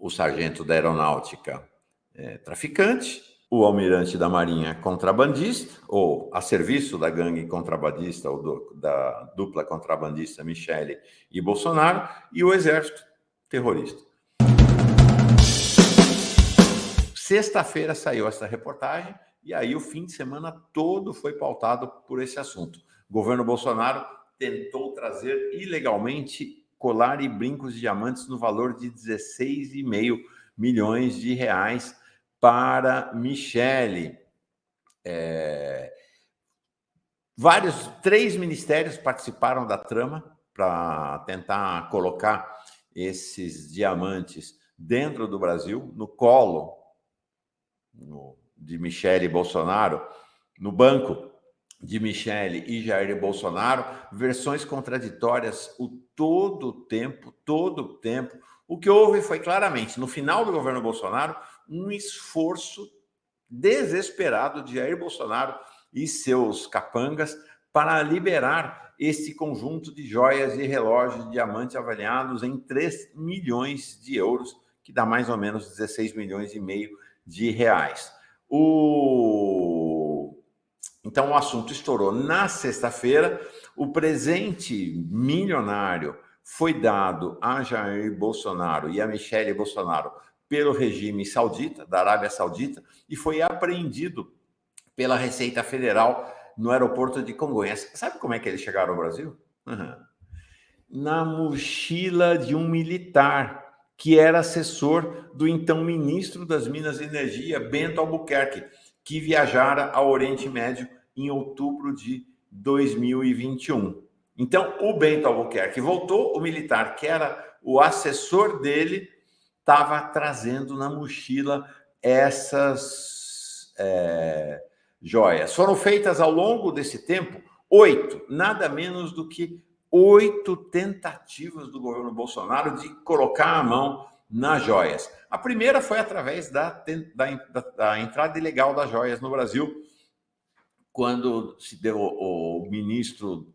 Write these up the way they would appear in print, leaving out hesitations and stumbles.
o sargento da aeronáutica traficante, o almirante da marinha contrabandista, ou a serviço da gangue contrabandista, ou da dupla contrabandista Michele e Bolsonaro, e o exército terrorista. Sexta-feira saiu essa reportagem, e aí o fim de semana todo foi pautado por esse assunto. O governo Bolsonaro tentou trazer ilegalmente colar e brincos de diamantes no valor de 16,5 milhões de reais para Michele. Três ministérios participaram da trama para tentar colocar esses diamantes dentro do Brasil, no colo de Michele Bolsonaro, no banco de Michele e Jair Bolsonaro, versões contraditórias todo o tempo. O que houve foi claramente, no final do governo Bolsonaro, um esforço desesperado de Jair Bolsonaro e seus capangas para liberar esse conjunto de joias e relógios de diamante avaliados em 3 milhões de euros, que dá mais ou menos 16 milhões e meio de reais. Então, o assunto estourou na sexta-feira. O presente milionário foi dado a Jair Bolsonaro e a Michele Bolsonaro pelo regime saudita, da Arábia Saudita, e foi apreendido pela Receita Federal no aeroporto de Congonhas. Sabe como é que eles chegaram ao Brasil? Na mochila de um militar que era assessor do então ministro das Minas e Energia, Bento Albuquerque, que viajara ao Oriente Médio em outubro de 2021. Então, o Bento Albuquerque voltou, o militar, que era o assessor dele, estava trazendo na mochila essas joias. Foram feitas ao longo desse tempo 8, nada menos do que 8 tentativas do governo Bolsonaro de colocar a mão nas joias. A primeira foi através da entrada ilegal das joias no Brasil, quando se deu o ministro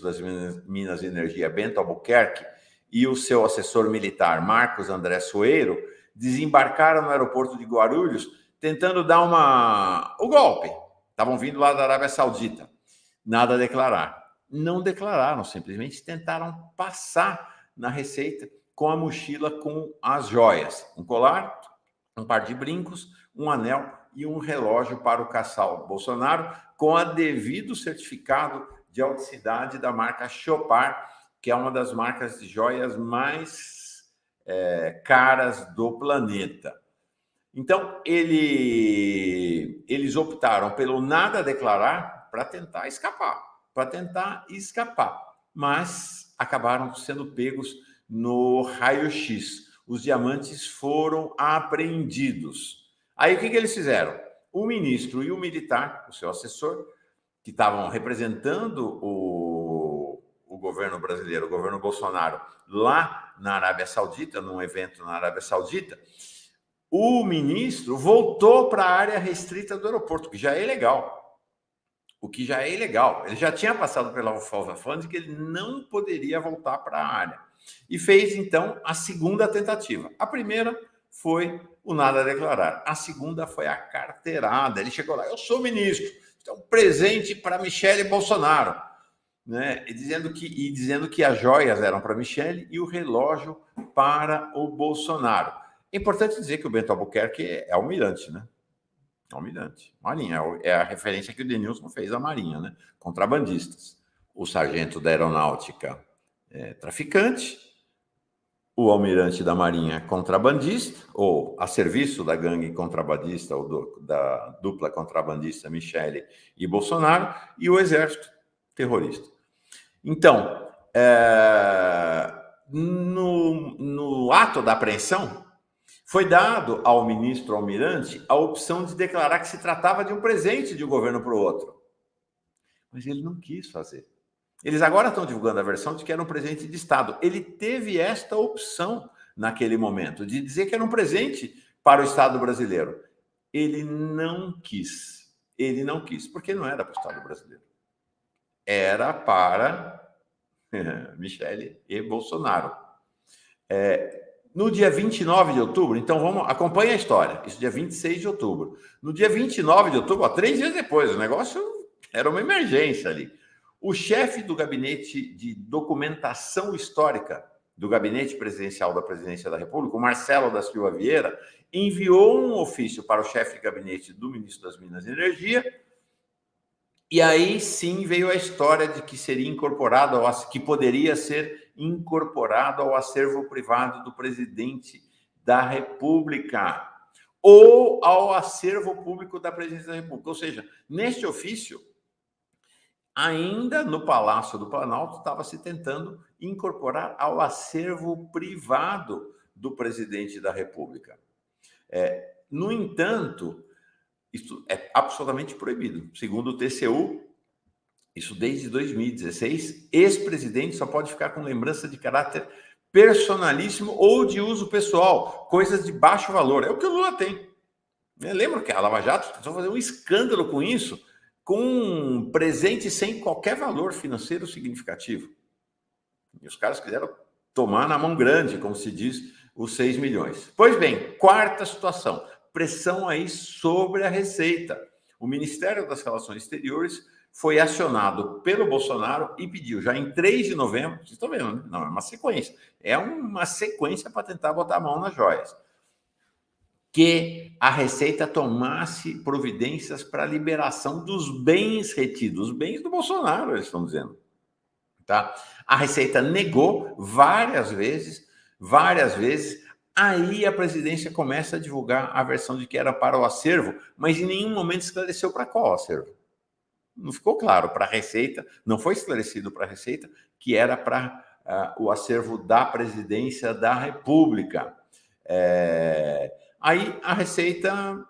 das Minas e Energia, Bento Albuquerque, e o seu assessor militar, Marcos André Soeiro, desembarcaram no aeroporto de Guarulhos, tentando dar o golpe. Estavam vindo lá da Arábia Saudita. Nada a declarar. Não declararam, simplesmente tentaram passar na Receita com a mochila com as joias. Um colar, um par de brincos, um anel e um relógio para o casal Bolsonaro, com o devido certificado de autenticidade da marca Chopard, que é uma das marcas de joias mais caras do planeta. Então, eles optaram pelo nada a declarar para tentar escapar. Mas acabaram sendo pegos no raio-x. Os diamantes foram apreendidos. Aí, o que eles fizeram? O ministro e o militar, o seu assessor, que estavam representando o governo brasileiro, o governo Bolsonaro, lá na Arábia Saudita, num evento na Arábia Saudita, o ministro voltou para a área restrita do aeroporto, que já é ilegal. Ele já tinha passado pela alfândega que ele não poderia voltar para a área. E fez, então, a segunda tentativa. A primeira foi o nada a declarar. A segunda foi a carteirada. Ele chegou lá, eu sou ministro, então presente para Michele Bolsonaro, né? E dizendo que as joias eram para Michele e o relógio para o Bolsonaro. É importante dizer que o Bento Albuquerque é almirante, né? Almirante. Marinha, é a referência que o Denilson fez à Marinha, né? Contrabandistas. O sargento da aeronáutica traficante, o almirante da Marinha contrabandista, ou a serviço da gangue contrabandista, ou da dupla contrabandista Michele e Bolsonaro, e o exército terrorista. Então, no ato da apreensão, foi dado ao ministro almirante a opção de declarar que se tratava de um presente de um governo para o outro. Mas ele não quis fazer. Eles agora estão divulgando a versão de que era um presente de Estado. Ele teve esta opção naquele momento, de dizer que era um presente para o Estado brasileiro. Ele não quis. Porque não era para o Estado brasileiro. Era para Michele e Bolsonaro. No dia 29 de outubro, então acompanha a história, isso dia 26 de outubro. No dia 29 de outubro, 3 dias depois, o negócio era uma emergência ali. O chefe do gabinete de documentação histórica do gabinete presidencial da Presidência da República, o Marcelo da Silva Vieira, enviou um ofício para o chefe de gabinete do ministro das Minas e Energia, e aí sim veio a história de que seria incorporado, que poderia ser incorporado ao acervo privado do presidente da República ou ao acervo público da Presidência da República. Ou seja, neste ofício, ainda no Palácio do Planalto, estava se tentando incorporar ao acervo privado do presidente da República. No entanto, isso é absolutamente proibido. Segundo o TCU, isso desde 2016, ex-presidente só pode ficar com lembrança de caráter personalíssimo ou de uso pessoal, coisas de baixo valor. É o que o Lula tem. Lembra que a Lava Jato tentou fazer um escândalo com isso, com um presente sem qualquer valor financeiro significativo. E os caras quiseram tomar na mão grande, como se diz, os 6 milhões. Pois bem, quarta situação, pressão aí sobre a Receita. O Ministério das Relações Exteriores foi acionado pelo Bolsonaro e pediu, já em 3 de novembro, vocês estão vendo, né? Não, é uma sequência. É uma sequência para tentar botar a mão nas joias. Que a Receita tomasse providências para a liberação dos bens retidos, os bens do Bolsonaro, eles estão dizendo. Tá? A Receita negou várias vezes, aí a presidência começa a divulgar a versão de que era para o acervo, mas em nenhum momento esclareceu para qual acervo. Não ficou claro para a Receita, não foi esclarecido para a Receita que era para o acervo da Presidência da República. Aí a Receita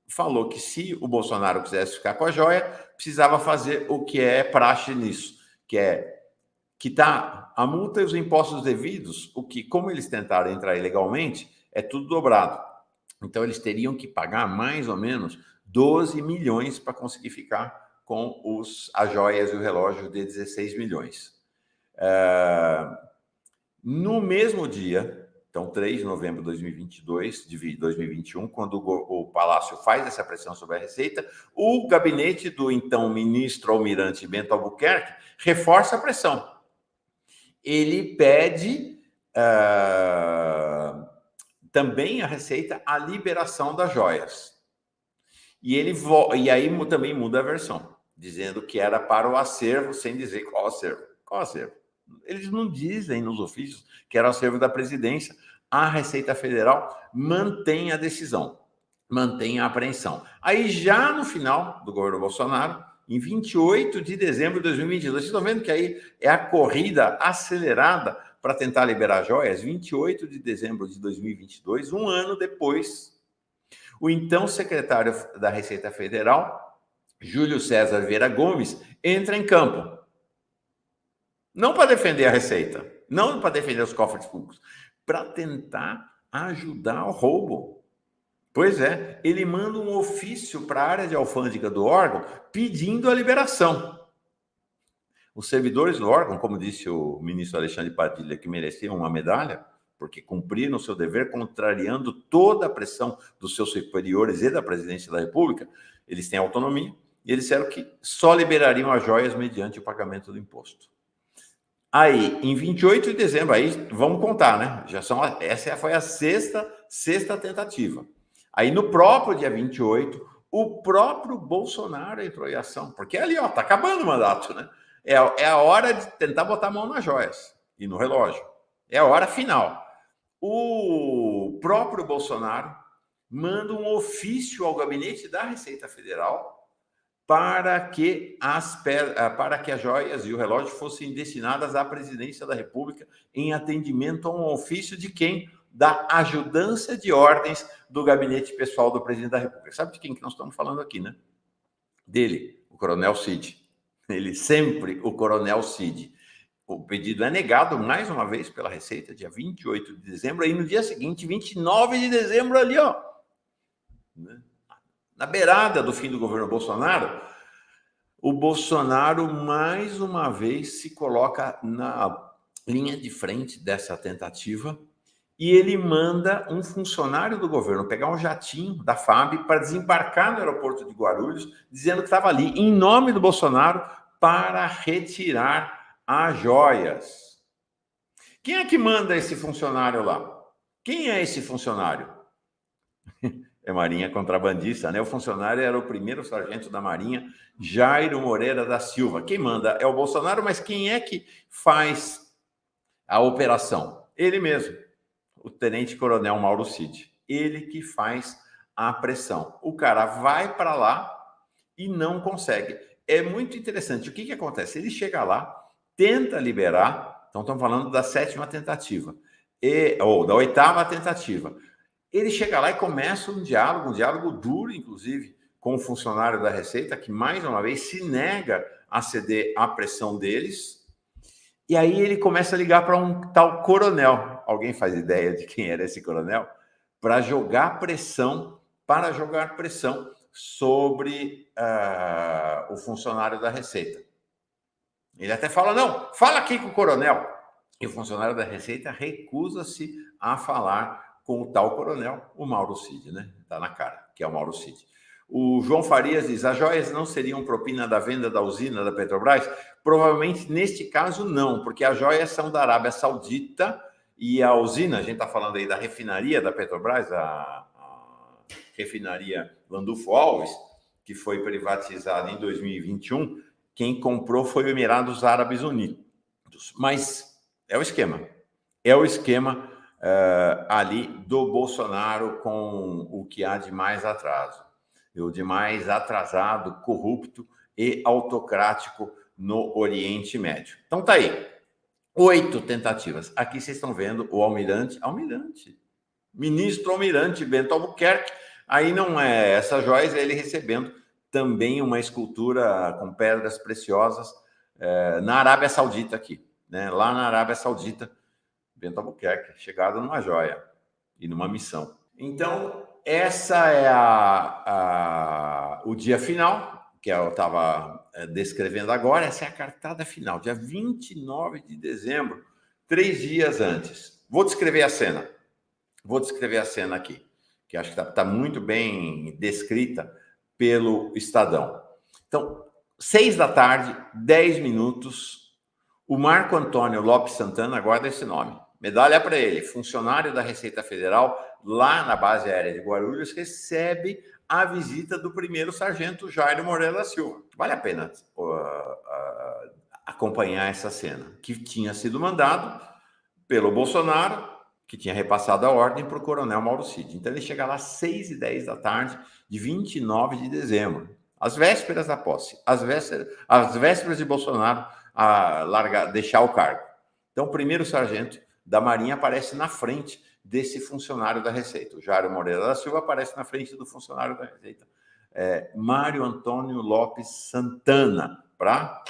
falou que se o Bolsonaro quisesse ficar com a joia, precisava fazer o que é praxe nisso, que é quitar a multa e os impostos devidos, o que, como eles tentaram entrar ilegalmente, é tudo dobrado. Então, eles teriam que pagar mais ou menos 12 milhões para conseguir ficar com as joias e o relógio de 16 milhões. No mesmo dia, então 3 de novembro de 2022, de 2021, quando o Palácio faz essa pressão sobre a Receita, o gabinete do então ministro almirante Bento Albuquerque reforça a pressão. Ele pede também a Receita a liberação das joias. E aí também muda a versão, dizendo que era para o acervo, sem dizer qual acervo. Qual acervo? Eles não dizem nos ofícios que era o acervo da presidência. A Receita Federal mantém a decisão, mantém a apreensão. Aí já no final do governo Bolsonaro, em 28 de dezembro de 2022, vocês estão vendo que aí é a corrida acelerada para tentar liberar joias? 28 de dezembro de 2022, um ano depois, o então secretário da Receita Federal, Júlio César Vieira Gomes, entra em campo. Não para defender a Receita, não para defender os cofres públicos, para tentar ajudar o roubo. Pois é, ele manda um ofício para a área de alfândega do órgão pedindo a liberação. Os servidores do órgão, como disse o ministro Alexandre Padilha, que mereciam uma medalha, porque cumpriram o seu dever, contrariando toda a pressão dos seus superiores e da presidência da República, eles têm autonomia, e eles disseram que só liberariam as joias mediante o pagamento do imposto. Aí, em 28 de dezembro, aí vamos contar, né? Essa foi a sexta tentativa. Aí, no próprio dia 28, o próprio Bolsonaro entrou em ação, porque ali, ó, tá acabando o mandato, né? É a hora de tentar botar a mão nas joias e no relógio. É a hora final. O próprio Bolsonaro manda um ofício ao gabinete da Receita Federal para que as joias e o relógio fossem destinadas à presidência da República em atendimento a um ofício de quem? Da ajudância de ordens do gabinete pessoal do presidente da República. Sabe de quem que nós estamos falando aqui, né? Dele, o Coronel Cid. Ele sempre, o Coronel Cid. O pedido é negado, mais uma vez, pela Receita, dia 28 de dezembro. Aí, no dia seguinte, 29 de dezembro, ali, ó, na beirada do fim do governo Bolsonaro, o Bolsonaro, mais uma vez, se coloca na linha de frente dessa tentativa e ele manda um funcionário do governo pegar um jatinho da FAB para desembarcar no aeroporto de Guarulhos, dizendo que estava ali, em nome do Bolsonaro, para retirar as joias. Quem é que manda esse funcionário lá? Quem é esse funcionário? É Marinha contrabandista, né? O funcionário era o primeiro sargento da Marinha, Jairo Moreira da Silva. Quem manda é o Bolsonaro, mas quem é que faz a operação? Ele mesmo, o tenente-coronel Mauro Cid. Ele que faz a pressão. O cara vai para lá e não consegue. É muito interessante. O que acontece? Ele chega lá, tenta liberar, então estamos falando da 7ª tentativa, ou da 8ª tentativa. Ele chega lá e começa um diálogo duro, inclusive, com o funcionário da Receita, que, mais uma vez, se nega a ceder à pressão deles. E aí ele começa a ligar para um tal coronel. Alguém faz ideia de quem era esse coronel? Para jogar pressão sobre o funcionário da Receita. Ele até fala, não, fala aqui com o coronel. E o funcionário da Receita recusa-se a falar com o tal coronel, o Mauro Cid, né? Está na cara, que é o Mauro Cid. O João Farias diz, as joias não seriam propina da venda da usina da Petrobras? Provavelmente, neste caso, não, porque as joias são da Arábia Saudita e a usina, a gente está falando aí da refinaria da Petrobras, a refinaria Landulfo Alves, que foi privatizada em 2021, quem comprou foi o Emirados Árabes Unidos. Mas é o esquema. Ali do Bolsonaro com o que há de mais atraso. O de mais atrasado, corrupto e autocrático no Oriente Médio. Então tá aí. 8 tentativas. Aqui vocês estão vendo o ministro almirante Bento Albuquerque. Aí não é essas joias, é ele recebendo também uma escultura com pedras preciosas na Arábia Saudita aqui, né? Lá na Arábia Saudita, Bento Albuquerque, chegado numa joia e numa missão. Então, essa é o dia final, que eu estava descrevendo agora. Essa é a cartada final, dia 29 de dezembro, 3 dias antes. Vou descrever a cena aqui, que acho que está muito bem descrita pelo Estadão. Então, 6 da tarde, 10 minutos, o Marco Antônio Lopes Santana, guarda esse nome, medalha para ele, funcionário da Receita Federal, lá na base aérea de Guarulhos, recebe a visita do primeiro sargento Jairo Moreira da Silva. Vale a pena acompanhar essa cena, que tinha sido mandado pelo Bolsonaro, que tinha repassado a ordem para o coronel Mauro Cid. Então, ele chega lá às 6h10 da tarde, de 29 de dezembro, às vésperas da posse, às vésperas de Bolsonaro deixar o cargo. Então, o primeiro sargento da Marinha aparece na frente desse funcionário da Receita. O Jairo Moreira da Silva aparece na frente do funcionário da Receita, Mário Antônio Lopes Santana, para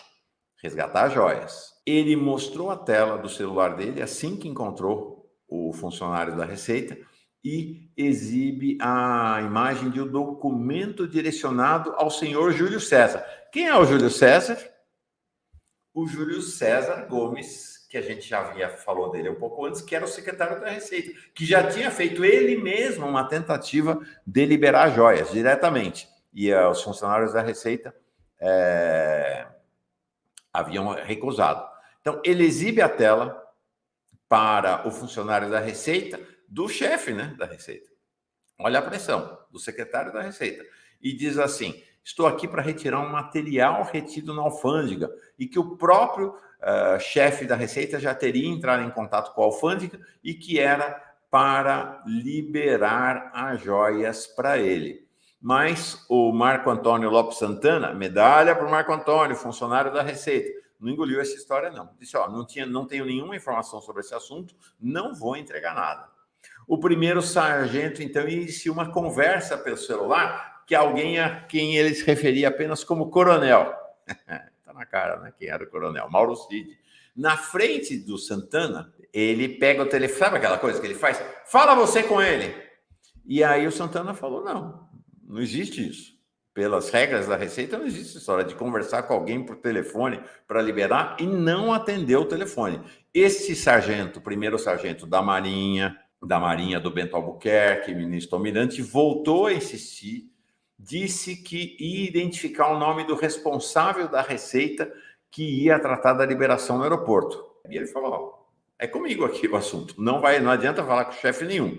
resgatar as joias. Ele mostrou a tela do celular dele assim que encontrou o funcionário da Receita e exibe a imagem de um documento direcionado ao senhor Júlio César. Quem é o Júlio César? O Júlio César Gomes, que a gente já falou dele um pouco antes, que era o secretário da Receita, que já tinha feito ele mesmo uma tentativa de liberar joias diretamente. E os funcionários da Receita haviam recusado. Então, ele exibe a tela para o funcionário da Receita, do chefe, né, da Receita. Olha a pressão do secretário da Receita. E diz assim, estou aqui para retirar um material retido na alfândega e que o próprio chefe da Receita já teria entrado em contato com a alfândega e que era para liberar as joias para ele. Mas o Marco Antônio Lopes Santana, medalha para o Marco Antônio, funcionário da Receita, não engoliu essa história, não. Disse, não tenho nenhuma informação sobre esse assunto, não vou entregar nada. O primeiro sargento, então, inicia uma conversa pelo celular que alguém a quem ele se referia apenas como coronel. Está na cara, né? Quem era o coronel? Mauro Cid. Na frente do Santana, ele pega o telefone, sabe aquela coisa que ele faz? Fala você com ele. E aí o Santana falou, não existe isso. Pelas regras da Receita, não existe história de conversar com alguém por telefone para liberar e não atender o telefone. Este sargento, primeiro sargento da Marinha, da Marinha do Bento Albuquerque, ministro Almirante, voltou a insistir, disse que ia identificar o nome do responsável da Receita que ia tratar da liberação no aeroporto. E ele falou, é comigo aqui o assunto, não adianta falar com chefe nenhum.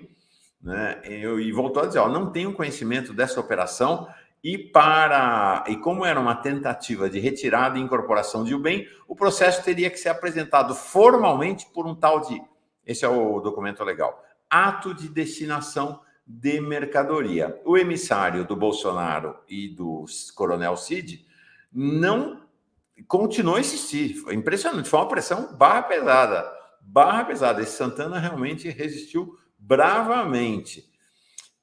Né? E voltou a dizer, não tenho conhecimento dessa operação e como era uma tentativa de retirada e incorporação de bem, o processo teria que ser apresentado formalmente por um tal de, esse é o documento legal, ato de destinação de mercadoria. O emissário do Bolsonaro e do Coronel Cid não continuou a insistir. Foi impressionante, foi uma pressão barra pesada. Esse Santana realmente resistiu bravamente.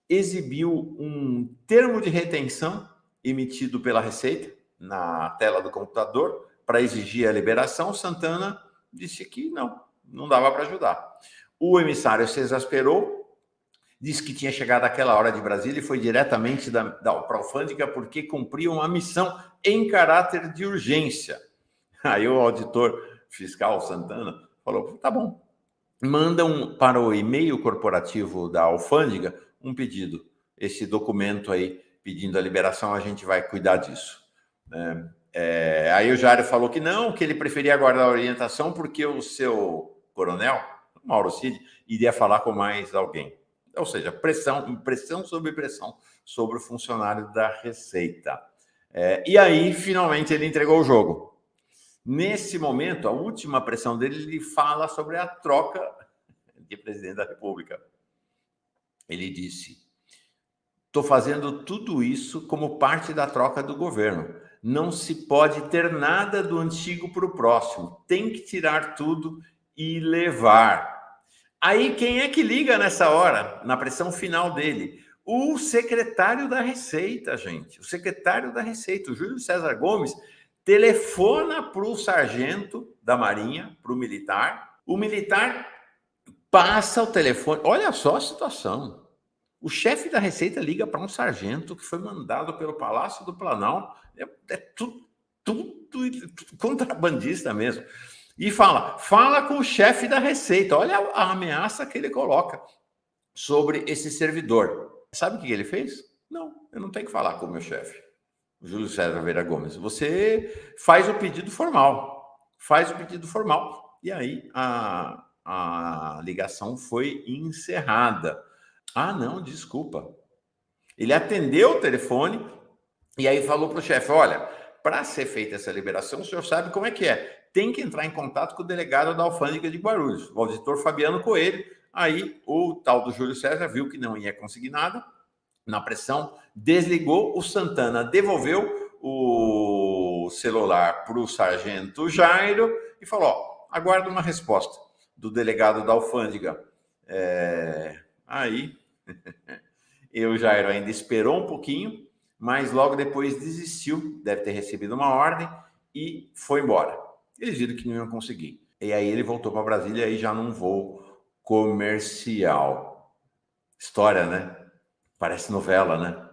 Exibiu um termo de retenção emitido pela Receita na tela do computador para exigir a liberação. Santana disse que não dava para ajudar. O emissário se exasperou, disse que tinha chegado àquela hora de Brasília e foi diretamente para a alfândega porque cumpria uma missão em caráter de urgência. Aí o auditor fiscal Santana falou, tá bom, manda para o e-mail corporativo da alfândega um pedido. Esse documento aí, pedindo a liberação, a gente vai cuidar disso. Aí o Jairo falou que não, que ele preferia aguardar a orientação porque o seu coronel, Mauro Cid, iria falar com mais alguém. Ou seja, pressão sobre o funcionário da Receita. E aí, finalmente, ele entregou o jogo. Nesse momento, a última pressão dele, ele fala sobre a troca de presidente da República. Ele disse, estou fazendo tudo isso como parte da troca do governo. Não se pode ter nada do antigo para o próximo. Tem que tirar tudo e levar. Aí, quem é que liga nessa hora, na pressão final dele? O secretário da Receita, gente. O secretário da Receita, o Júlio César Gomes, telefona para o sargento da Marinha, para o militar. O militar passa o telefone. Olha só a situação. O chefe da Receita liga para um sargento que foi mandado pelo Palácio do Planalto. É tudo contrabandista mesmo. E fala com o chefe da Receita. Olha a ameaça que ele coloca sobre esse servidor. Sabe o que ele fez? Não, eu não tenho que falar com o meu chefe, Júlio César Vieira Gomes. Você faz o pedido formal. E aí a ligação foi encerrada. Não, desculpa. Ele atendeu o telefone e aí falou para o chefe, olha, para ser feita essa liberação, o senhor sabe como é que é. Tem que entrar em contato com o delegado da alfândega de Guarulhos, o auditor Fabiano Coelho. Aí o tal do Júlio César viu que não ia conseguir nada, na pressão, desligou, o Santana devolveu o celular para o sargento Jairo e falou, aguarda uma resposta do delegado da alfândega. Aí, o Jairo ainda esperou um pouquinho, mas logo depois desistiu, deve ter recebido uma ordem e foi embora. Eles viram que não iam conseguir. E aí ele voltou para Brasília e já num voo comercial. História, né? Parece novela, né?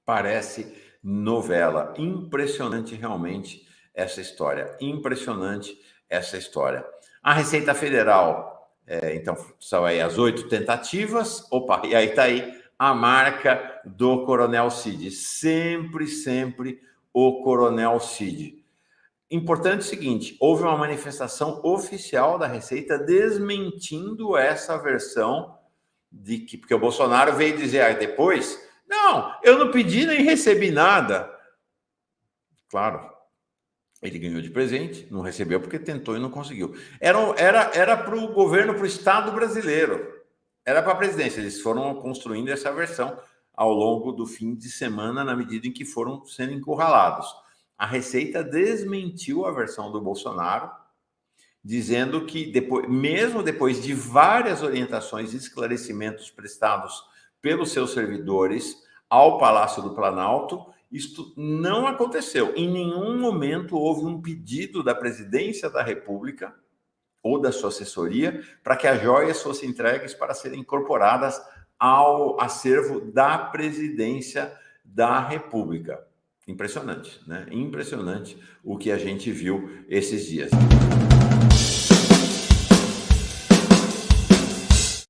Parece novela. Impressionante realmente essa história. A Receita Federal, então, são aí as 8 tentativas. Opa, e aí está aí a marca do Coronel Cid. Sempre o Coronel Cid. Importante o seguinte, houve uma manifestação oficial da Receita desmentindo essa versão de que, porque o Bolsonaro veio dizer depois, não, eu não pedi nem recebi nada. Claro, ele ganhou de presente, não recebeu porque tentou e não conseguiu. Era para o governo, para o Estado brasileiro, era para a presidência. Eles foram construindo essa versão ao longo do fim de semana, na medida em que foram sendo encurralados. A Receita desmentiu a versão do Bolsonaro, dizendo que, mesmo depois de várias orientações e esclarecimentos prestados pelos seus servidores ao Palácio do Planalto, isto não aconteceu. Em nenhum momento houve um pedido da Presidência da República ou da sua assessoria para que as joias fossem entregues para serem incorporadas ao acervo da Presidência da República. Impressionante, né? Impressionante o que a gente viu esses dias.